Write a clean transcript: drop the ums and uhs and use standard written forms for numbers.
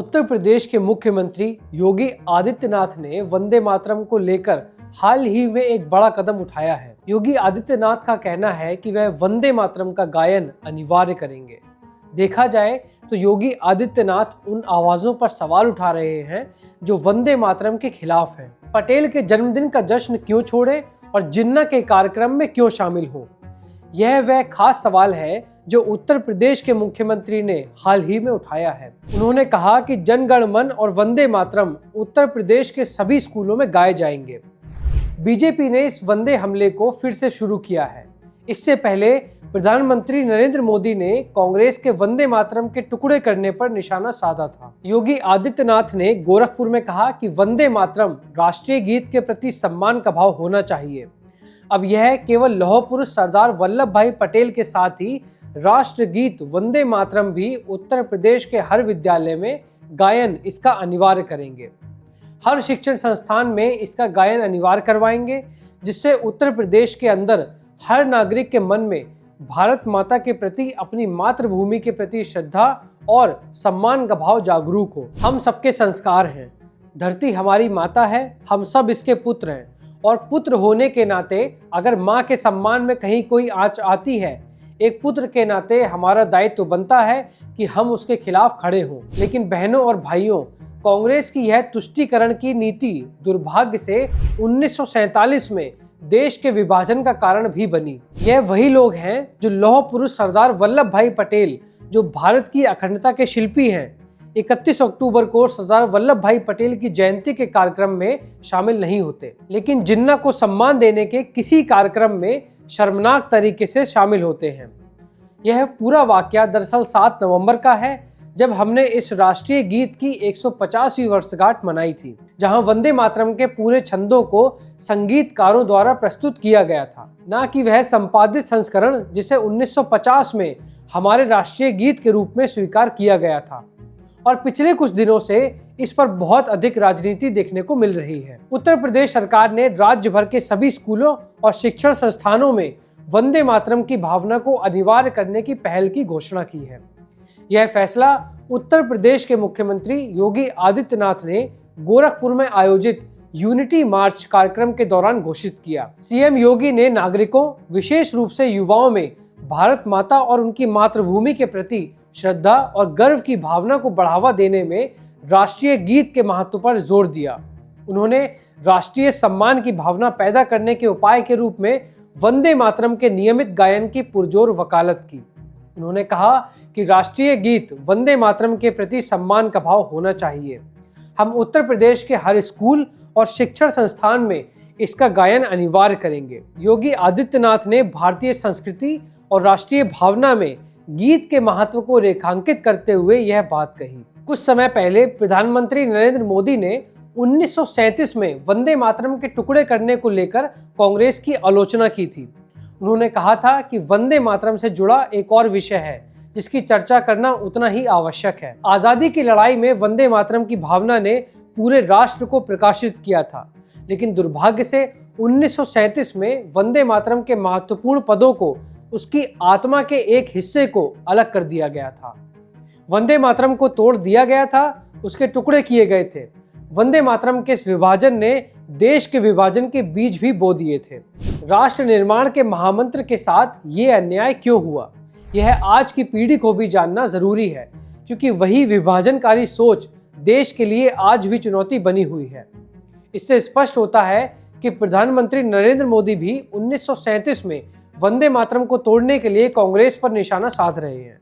उत्तर प्रदेश के मुख्यमंत्री योगी आदित्यनाथ ने वंदे मातरम को लेकर हाल ही में एक बड़ा कदम उठाया है। योगी आदित्यनाथ का कहना है कि वह वंदे मातरम का गायन अनिवार्य करेंगे। देखा जाए तो योगी आदित्यनाथ उन आवाजों पर सवाल उठा रहे हैं जो वंदे मातरम के खिलाफ हैं। पटेल के जन्मदिन का जश्न क्यों छोड़े और जिन्ना के कार्यक्रम में क्यों शामिल हो, यह वह खास सवाल है जो उत्तर प्रदेश के मुख्यमंत्री ने हाल ही में उठाया है। उन्होंने कहा कि जन गण मन और वंदे मातरम उत्तर प्रदेश के सभी स्कूलों में गाए जाएंगे। बीजेपी ने इस वंदे हमले को फिर से शुरू किया है। इससे पहले प्रधानमंत्री नरेंद्र मोदी ने कांग्रेस के वंदे मातरम के टुकड़े करने पर निशाना साधा था। योगी आदित्यनाथ ने गोरखपुर में कहा कि वंदे मातरम राष्ट्रीय गीत के प्रति सम्मान का भाव होना चाहिए। अब यह केवल लौह पुरुष सरदार वल्लभ भाई पटेल के साथ ही राष्ट्रगीत वंदे मातरम भी उत्तर प्रदेश के हर विद्यालय में गायन इसका अनिवार्य करेंगे। हर शिक्षण संस्थान में इसका गायन अनिवार्य करवाएंगे, जिससे उत्तर प्रदेश के अंदर हर नागरिक के मन में भारत माता के प्रति, अपनी मातृभूमि के प्रति श्रद्धा और सम्मान का भाव जागरूक हो। हम सबके संस्कार हैं, धरती हमारी माता है, हम सब इसके पुत्र हैं और पुत्र होने के नाते अगर माँ के सम्मान में कहीं कोई आंच आती है, एक पुत्र के नाते हमारा दायित्व बनता है कि हम उसके खिलाफ खड़े हों। लेकिन बहनों और भाइयों, कांग्रेस की यह तुष्टीकरण की नीति दुर्भाग्य से 1947 में देश के विभाजन का कारण भी बनी। यह वही लोग हैं जो लौह पुरुष सरदार वल्लभ भाई पटेल, जो भारत की अखंडता के शिल्पी हैं, 31 अक्टूबर को सरदार वल्लभ भाई पटेल की जयंती के कार्यक्रम में शामिल नहीं होते, लेकिन जिन्ना को सम्मान देने के किसी कार्यक्रम में शर्मनाक तरीके से शामिल होते हैं। यह पूरा वाकया दरअसल 7 नवंबर का है, जब हमने इस राष्ट्रीय गीत की 150वीं वर्षगांठ मनाई थी, जहां वंदे मातरम के पूरे छंदों को संगीतकारों द्वारा प्रस्तुत किया गया था, ना कि वह संपादित संस्करण जिसे 1950 में हमारे राष्ट्रीय गीत के रूप में स्वीकार किया गया था। और पिछले कुछ दिनों से इस पर बहुत अधिक राजनीति देखने को मिल रही है। उत्तर प्रदेश सरकार ने राज्य भर के सभी स्कूलों और शिक्षण संस्थानों में वंदे मातरम की भावना को अनिवार्य करने की पहल की घोषणा की है। यह फैसला उत्तर प्रदेश के मुख्यमंत्री योगी आदित्यनाथ ने गोरखपुर में आयोजित यूनिटी मार्च कार्यक्रम के दौरान घोषित किया। सीएम योगी ने नागरिकों, विशेष रूप से युवाओं में भारत माता और उनकी मातृभूमि के प्रति श्रद्धा और गर्व की भावना को बढ़ावा देने में राष्ट्रीय गीत के महत्व पर जोर दिया। उन्होंने राष्ट्रीय सम्मान की भावना पैदा करने के उपाय के रूप में वंदे मातरम के नियमित गायन की पुरजोर वकालत की। उन्होंने कहा कि राष्ट्रीय गीत वंदे मातरम के प्रति सम्मान का भाव होना चाहिए। हम उत्तर प्रदेश के हर स्कूल और शिक्षण संस्थान में इसका गायन अनिवार्य करेंगे। योगी आदित्यनाथ ने भारतीय संस्कृति और राष्ट्रीय भावना में गीत के महत्व को रेखांकित करते हुए यह बात कही। कुछ समय पहले प्रधानमंत्री नरेंद्र मोदी ने 1937 में वंदे मातरम के टुकड़े करने को लेकर कांग्रेस की आलोचना की थी। उन्होंने कहा था कि वंदे मातरम से जुड़ा एक और विषय है जिसकी चर्चा करना उतना ही आवश्यक है। आज़ादी की लड़ाई में वंदे मातरम की भावना ने पूरे राष्ट्र को प्रकाशित किया था, लेकिन दुर्भाग्य से 1937 में वंदे मातरम के महत्वपूर्ण पदों को उसकी आत्मा के एक हिस्से को अलग कर दिया गया था। वंदे मातरम को तोड़ दिया गया था, उसके टुकड़े किए गए थे। वंदे मातरम के इस विभाजन ने देश के विभाजन के बीज भी बो दिए थे। राष्ट्र निर्माण के महामंत्र के साथ ये अन्याय क्यों हुआ, यह आज की पीढ़ी को भी जानना जरूरी है, क्योंकि वही विभाजनकारी सोच देश के लिए आज भी चुनौती बनी हुई है। इससे स्पष्ट होता है कि प्रधानमंत्री नरेंद्र मोदी भी 1937 में वंदे मातरम को तोड़ने के लिए कांग्रेस पर निशाना साध रहे हैं।